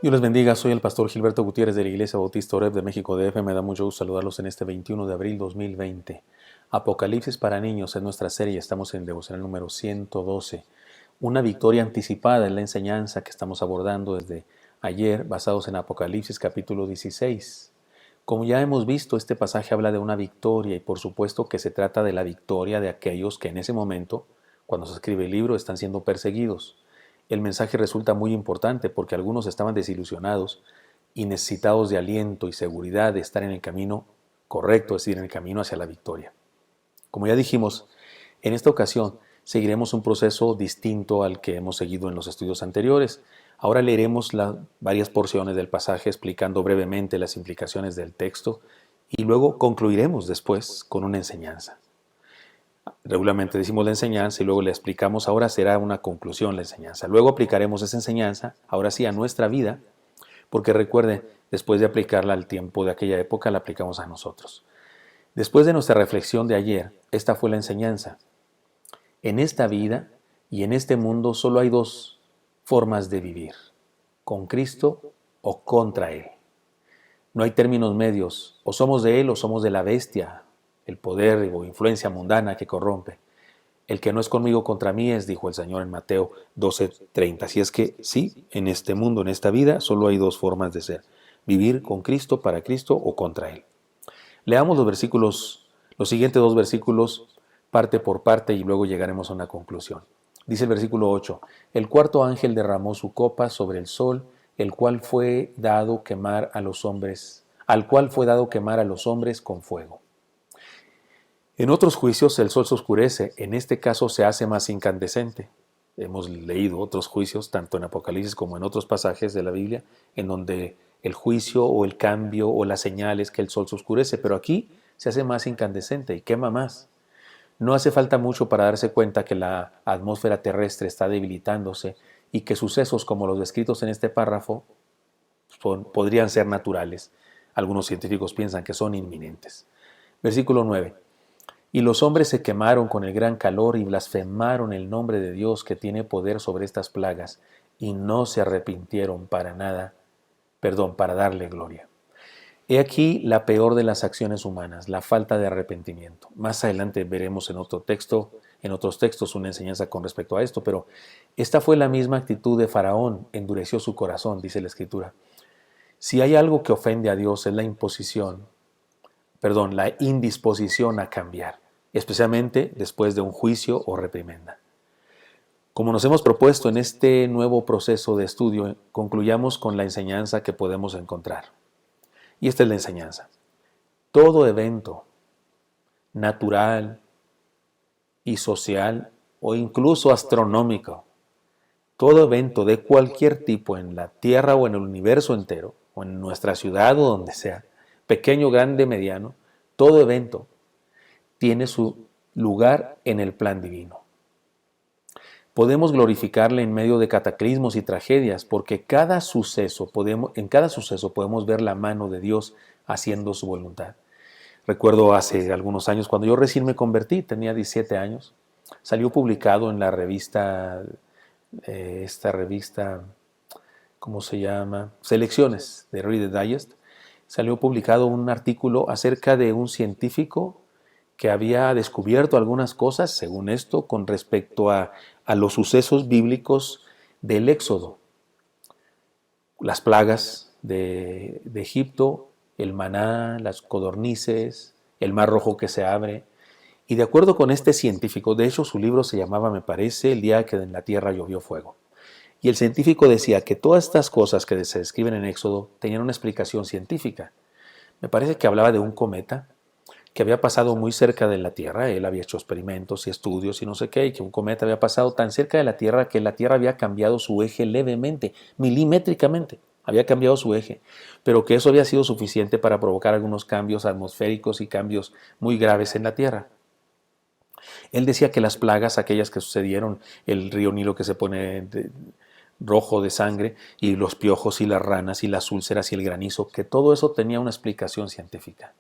Dios les bendiga, soy el pastor Gilberto Gutiérrez de la Iglesia Bautista Oreb de México DF. Me da mucho gusto saludarlos en este 21 de abril 2020. Apocalipsis para niños es nuestra serie, estamos en el devocional número 112. Una victoria anticipada es la enseñanza que estamos abordando desde ayer, basados en Apocalipsis capítulo 16. Como ya hemos visto, este pasaje habla de una victoria y por supuesto que se trata de la victoria de aquellos que en ese momento, cuando se escribe el libro, están siendo perseguidos. El mensaje resulta muy importante porque algunos estaban desilusionados y necesitados de aliento y seguridad de estar en el camino correcto, es decir, en el camino hacia la victoria. Como ya dijimos, en esta ocasión seguiremos un proceso distinto al que hemos seguido en los estudios anteriores. Ahora leeremos varias porciones del pasaje explicando brevemente las implicaciones del texto y luego concluiremos después con una enseñanza. Regularmente decimos la enseñanza y luego le explicamos, ahora será una conclusión la enseñanza. Luego aplicaremos esa enseñanza, ahora sí, a nuestra vida, porque recuerden, después de aplicarla al tiempo de aquella época, la aplicamos a nosotros. Después de nuestra reflexión de ayer, esta fue la enseñanza. En esta vida y en este mundo solo hay dos formas de vivir, con Cristo o contra Él. No hay términos medios, o somos de Él o somos de la bestia, el poder o influencia mundana que corrompe. El que no es conmigo contra mí es, dijo el Señor en Mateo 12:30. Así es que sí, en este mundo, en esta vida, solo hay dos formas de ser. Vivir con Cristo, para Cristo o contra Él. Leamos los siguientes dos versículos, parte por parte, y luego llegaremos a una conclusión. Dice el versículo 8, el cuarto ángel derramó su copa sobre el sol, el cual fue dado quemar a los hombres, al cual fue dado quemar a los hombres con fuego. En otros juicios el sol se oscurece, en este caso se hace más incandescente. Hemos leído otros juicios, tanto en Apocalipsis como en otros pasajes de la Biblia, en donde el juicio o el cambio o la señal es que el sol se oscurece, pero aquí se hace más incandescente y quema más. No hace falta mucho para darse cuenta que la atmósfera terrestre está debilitándose y que sucesos como los descritos en este párrafo podrían ser naturales. Algunos científicos piensan que son inminentes. Versículo 9. Y los hombres se quemaron con el gran calor y blasfemaron el nombre de Dios que tiene poder sobre estas plagas, y no se arrepintieron para nada, para darle gloria. He aquí la peor de las acciones humanas, la falta de arrepentimiento. Más adelante veremos en otros textos una enseñanza con respecto a esto, pero esta fue la misma actitud de Faraón, endureció su corazón, dice la Escritura. Si hay algo que ofende a Dios es la indisposición a cambiar, especialmente después de un juicio o reprimenda. Como nos hemos propuesto en este nuevo proceso de estudio, concluyamos con la enseñanza que podemos encontrar. Y esta es la enseñanza. Todo evento natural y social o incluso astronómico, todo evento de cualquier tipo en la Tierra o en el universo entero, o en nuestra ciudad o donde sea, pequeño, grande, mediano, todo evento tiene su lugar en el plan divino. Podemos glorificarle en medio de cataclismos y tragedias porque en cada suceso podemos ver la mano de Dios haciendo su voluntad. Recuerdo hace algunos años, cuando yo recién me convertí, tenía 17 años, salió publicado en la revista, ¿cómo se llama? Selecciones de Reader's Digest. Salió publicado un artículo acerca de un científico que había descubierto algunas cosas, según esto, con respecto a los sucesos bíblicos del Éxodo. Las plagas de Egipto, el maná, las codornices, el mar rojo que se abre. Y de acuerdo con este científico, de hecho su libro se llamaba, me parece, El día que en la tierra llovió fuego. Y el científico decía que todas estas cosas que se describen en Éxodo tenían una explicación científica. Me parece que hablaba de un cometa que había pasado muy cerca de la Tierra. Él había hecho experimentos y estudios y no sé qué, y que un cometa había pasado tan cerca de la Tierra que la Tierra había cambiado su eje levemente, milimétricamente, había cambiado su eje, pero que eso había sido suficiente para provocar algunos cambios atmosféricos y cambios muy graves en la Tierra. Él decía que las plagas, aquellas que sucedieron, el río Nilo que se pone rojo de sangre, y los piojos y las ranas y las úlceras y el granizo, que todo eso tenía una explicación científica.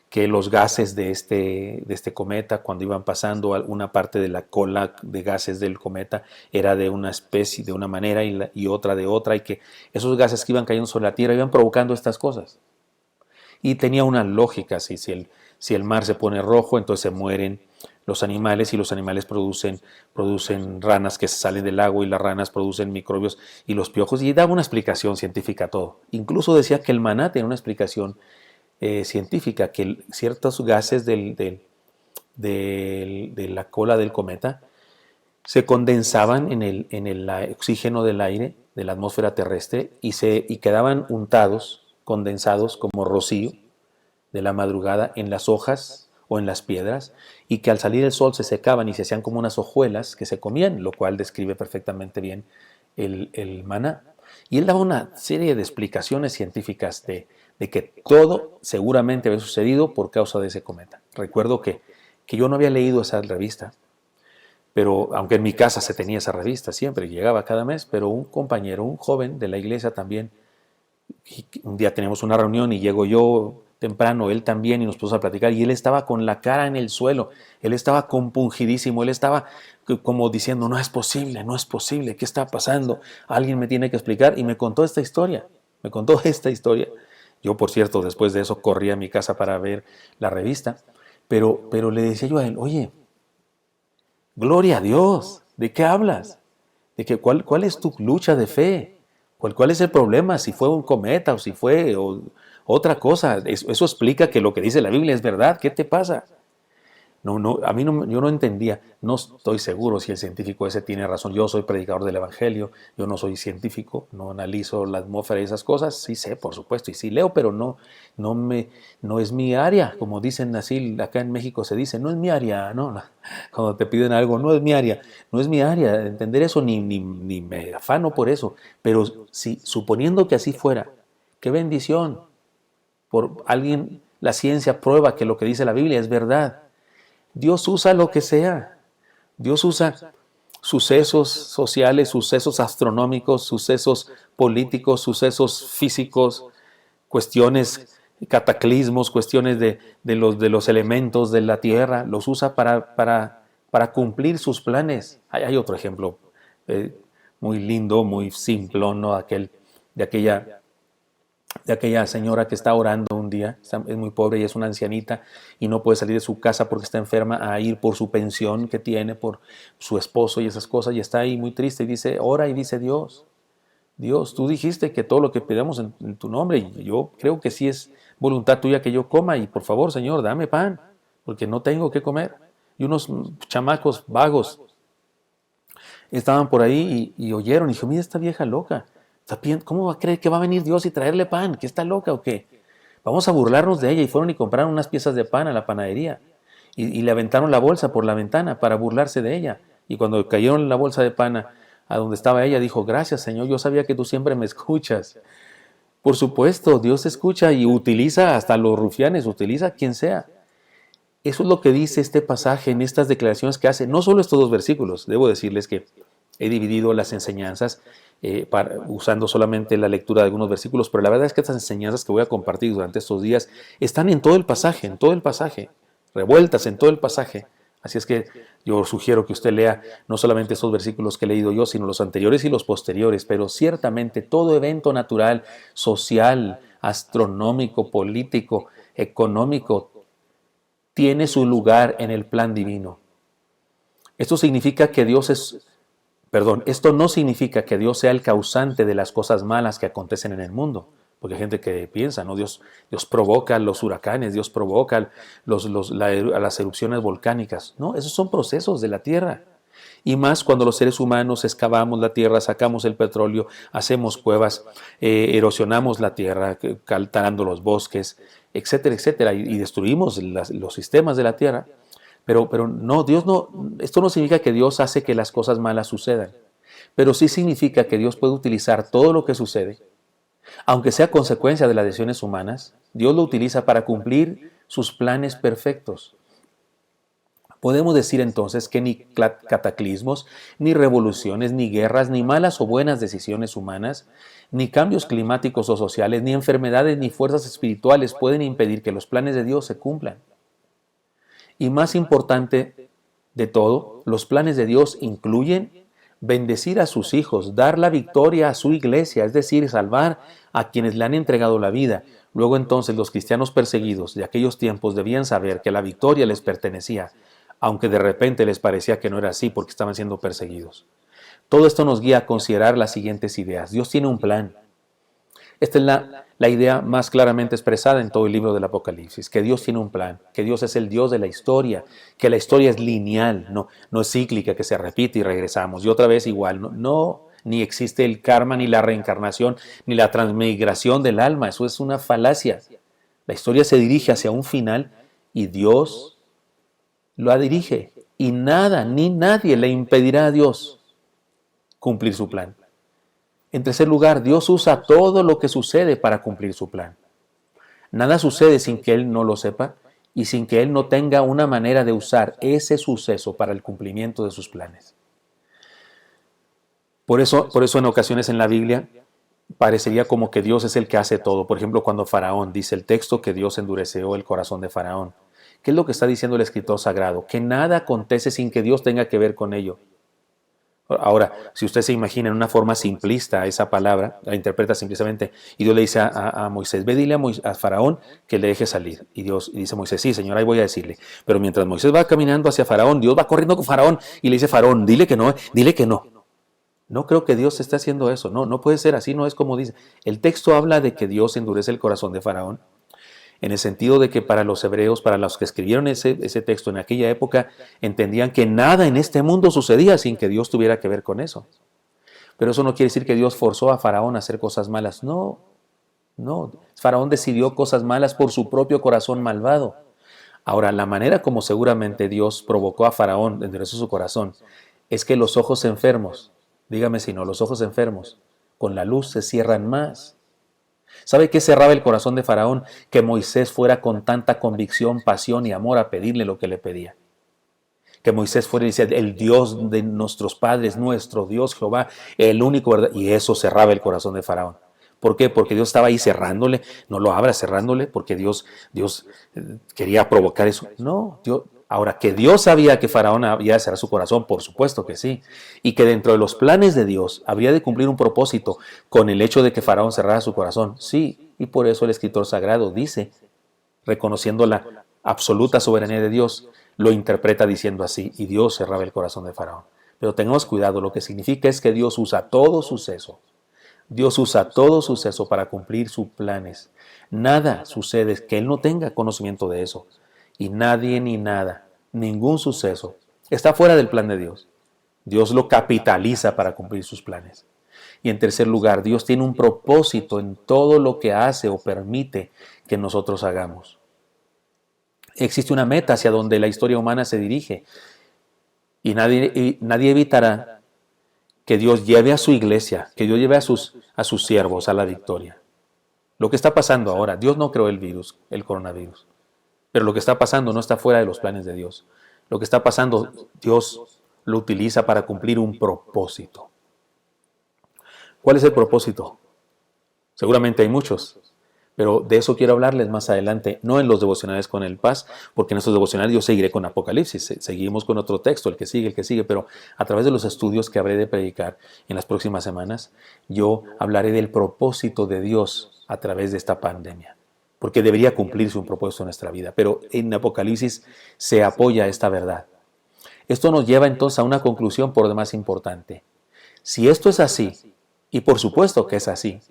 que los gases de este cometa, cuando iban pasando una parte de la cola de gases del cometa, era de una especie, de una manera y otra de otra, y que esos gases que iban cayendo sobre la Tierra iban provocando estas cosas. Y tenía una lógica, si el mar se pone rojo, entonces se mueren los animales y los animales producen ranas que se salen del agua y las ranas producen microbios y los piojos, y daba una explicación científica a todo. Incluso decía que el maná tenía una explicación científica, que ciertos gases de la cola del cometa se condensaban en el oxígeno del aire, de la atmósfera terrestre, y quedaban untados, condensados como rocío de la madrugada en las hojas o en las piedras, y que al salir el sol se secaban y se hacían como unas hojuelas que se comían, lo cual describe perfectamente bien el maná. Y él daba una serie de explicaciones científicas de que todo seguramente había sucedido por causa de ese cometa. Recuerdo que yo no había leído esa revista, pero aunque en mi casa se tenía esa revista siempre, llegaba cada mes, pero un compañero, un joven de la iglesia también, un día tenemos una reunión y llego yo temprano, él también, y nos pusimos a platicar, y él estaba con la cara en el suelo, él estaba compungidísimo, él estaba como diciendo, no es posible, ¿qué está pasando? Alguien me tiene que explicar, y me contó esta historia. Yo, por cierto, después de eso corrí a mi casa para ver la revista, pero le decía yo a él, oye, gloria a Dios, ¿de qué hablas? ¿Cuál es tu lucha de fe? ¿Cuál es el problema? Si fue un cometa o si fue otra cosa. Eso explica que lo que dice la Biblia es verdad. ¿Qué te pasa? A mí yo no entendía, no estoy seguro si el científico ese tiene razón. Yo soy predicador del Evangelio, yo no soy científico, no analizo la atmósfera y esas cosas. Sí sé, por supuesto, y sí leo, pero no es mi área. Como dicen así, acá en México se dice, no es mi área, no. Cuando te piden algo, no es mi área, entender eso ni me afano por eso. Pero si, suponiendo que así fuera, qué bendición. Por alguien, la ciencia prueba que lo que dice la Biblia es verdad. Dios usa lo que sea. Dios usa sucesos sociales, sucesos astronómicos, sucesos políticos, sucesos físicos, cuestiones, cataclismos, cuestiones de los elementos de la tierra. Los usa para cumplir sus planes. Hay otro ejemplo muy lindo, muy simplón, ¿no? De aquella señora que está orando un día, es muy pobre y es una ancianita y no puede salir de su casa porque está enferma, a ir por su pensión que tiene, por su esposo y esas cosas, y está ahí muy triste y dice, ora y dice, Dios, tú dijiste que todo lo que pedamos en tu nombre, y yo creo que sí es voluntad tuya que yo coma, y por favor, Señor, dame pan, porque no tengo que comer. Y unos chamacos vagos estaban por ahí y oyeron, y dijo, mira esta vieja loca, ¿cómo va a creer que va a venir Dios y traerle pan? ¿Que está loca o qué? Vamos a burlarnos de ella. Y fueron y compraron unas piezas de pan a la panadería y le aventaron la bolsa por la ventana para burlarse de ella. Y cuando cayeron la bolsa de pan a donde estaba ella, dijo, gracias Señor, yo sabía que tú siempre me escuchas. Por supuesto, Dios escucha y utiliza hasta los rufianes, utiliza a quien sea. Eso es lo que dice este pasaje en estas declaraciones que hace, no solo estos dos versículos. Debo decirles que he dividido las enseñanzas usando solamente la lectura de algunos versículos, pero la verdad es que estas enseñanzas que voy a compartir durante estos días están en todo el pasaje, revueltas en todo el pasaje. Así es que yo sugiero que usted lea no solamente estos versículos que he leído yo, sino los anteriores y los posteriores, pero ciertamente todo evento natural, social, astronómico, político, económico, tiene su lugar en el plan divino. Esto significa que esto no significa que Dios sea el causante de las cosas malas que acontecen en el mundo, porque hay gente que piensa, ¿no? Dios provoca los huracanes, Dios provoca las erupciones volcánicas. No, esos son procesos de la tierra. Y más cuando los seres humanos excavamos la tierra, sacamos el petróleo, hacemos cuevas, erosionamos la tierra, talando los bosques, etcétera, etcétera, y destruimos los sistemas de la tierra. Pero no, esto no significa que Dios hace que las cosas malas sucedan, pero sí significa que Dios puede utilizar todo lo que sucede, aunque sea consecuencia de las decisiones humanas, Dios lo utiliza para cumplir sus planes perfectos. Podemos decir entonces que ni cataclismos, ni revoluciones, ni guerras, ni malas o buenas decisiones humanas, ni cambios climáticos o sociales, ni enfermedades, ni fuerzas espirituales pueden impedir que los planes de Dios se cumplan. Y más importante de todo, los planes de Dios incluyen bendecir a sus hijos, dar la victoria a su iglesia, es decir, salvar a quienes le han entregado la vida. Luego entonces los cristianos perseguidos de aquellos tiempos debían saber que la victoria les pertenecía, aunque de repente les parecía que no era así porque estaban siendo perseguidos. Todo esto nos guía a considerar las siguientes ideas. Dios tiene un plan. Esta es la idea más claramente expresada en todo el libro del Apocalipsis, que Dios tiene un plan, que Dios es el Dios de la historia, que la historia es lineal, no es cíclica, que se repite y regresamos, y otra vez igual, ni existe el karma, ni la reencarnación, ni la transmigración del alma, eso es una falacia. La historia se dirige hacia un final y Dios la dirige, y nada ni nadie le impedirá a Dios cumplir su plan. En tercer lugar, Dios usa todo lo que sucede para cumplir su plan. Nada sucede sin que Él no lo sepa y sin que Él no tenga una manera de usar ese suceso para el cumplimiento de sus planes. Por eso en ocasiones en la Biblia parecería como que Dios es el que hace todo. Por ejemplo, cuando Faraón, dice el texto que Dios endureció el corazón de Faraón. ¿Qué es lo que está diciendo el escritor sagrado? Que nada acontece sin que Dios tenga que ver con ello. Ahora, si usted se imagina en una forma simplista esa palabra, la interpreta simplistamente, y Dios le dice a Moisés, ve dile a Faraón que le deje salir. Y dice Moisés, sí, Señor, ahí voy a decirle. Pero mientras Moisés va caminando hacia Faraón, Dios va corriendo con Faraón y le dice, Faraón, dile que no, dile que no. No creo que Dios esté haciendo eso, no puede ser así, no es como dice. El texto habla de que Dios endurece el corazón de Faraón, en el sentido de que para los hebreos, para los que escribieron ese texto en aquella época, entendían que nada en este mundo sucedía sin que Dios tuviera que ver con eso. Pero eso no quiere decir que Dios forzó a Faraón a hacer cosas malas. No. Faraón decidió cosas malas por su propio corazón malvado. Ahora, la manera como seguramente Dios provocó a Faraón, enderezó su corazón, es que los ojos enfermos, dígame si no, los ojos enfermos, con la luz se cierran más. ¿Sabe qué cerraba el corazón de Faraón? Que Moisés fuera con tanta convicción, pasión y amor a pedirle lo que le pedía. Que Moisés fuera y decía, el Dios de nuestros padres, nuestro Dios Jehová, el único verdad. Y eso cerraba el corazón de Faraón. ¿Por qué? Porque Dios estaba ahí cerrándole, no lo abra cerrándole, porque Dios quería provocar eso. No, ahora que Dios sabía que Faraón había de cerrar su corazón, por supuesto que sí, y que dentro de los planes de Dios habría de cumplir un propósito con el hecho de que Faraón cerrara su corazón, sí, y por eso el escritor sagrado dice, reconociendo la absoluta soberanía de Dios, lo interpreta diciendo así, y Dios cerraba el corazón de Faraón. Pero tengamos cuidado, lo que significa es que Dios usa todo suceso. Dios usa todo suceso para cumplir sus planes. Nada sucede que Él no tenga conocimiento de eso. Y nadie ni nada, ningún suceso, está fuera del plan de Dios. Dios lo capitaliza para cumplir sus planes. Y en tercer lugar, Dios tiene un propósito en todo lo que hace o permite que nosotros hagamos. Existe una meta hacia donde la historia humana se dirige. Y nadie evitará que Dios lleve a su iglesia, que Dios lleve a sus siervos a la victoria. Lo que está pasando ahora, Dios no creó el coronavirus, pero lo que está pasando no está fuera de los planes de Dios. Lo que está pasando, Dios lo utiliza para cumplir un propósito. ¿Cuál es el propósito? Seguramente hay muchos, pero de eso quiero hablarles más adelante, no en los devocionales con el Paz, porque en estos devocionales yo seguiré con Apocalipsis, seguimos con otro texto, el que sigue, pero a través de los estudios que habré de predicar en las próximas semanas, yo hablaré del propósito de Dios a través de esta pandemia, porque debería cumplirse un propósito en nuestra vida, pero en Apocalipsis se apoya esta verdad. Esto nos lleva entonces a una conclusión por demás importante. Si esto es así, y por supuesto que es así,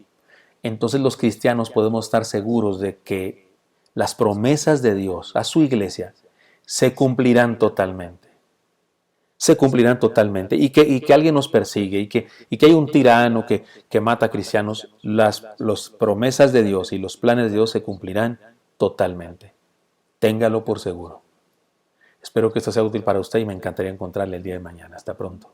entonces los cristianos podemos estar seguros de que las promesas de Dios a su iglesia se cumplirán totalmente. Se cumplirán totalmente. Y que alguien nos persigue y que hay un tirano que mata a cristianos, las promesas de Dios y los planes de Dios se cumplirán totalmente. Téngalo por seguro. Espero que esto sea útil para usted y me encantaría encontrarle el día de mañana. Hasta pronto.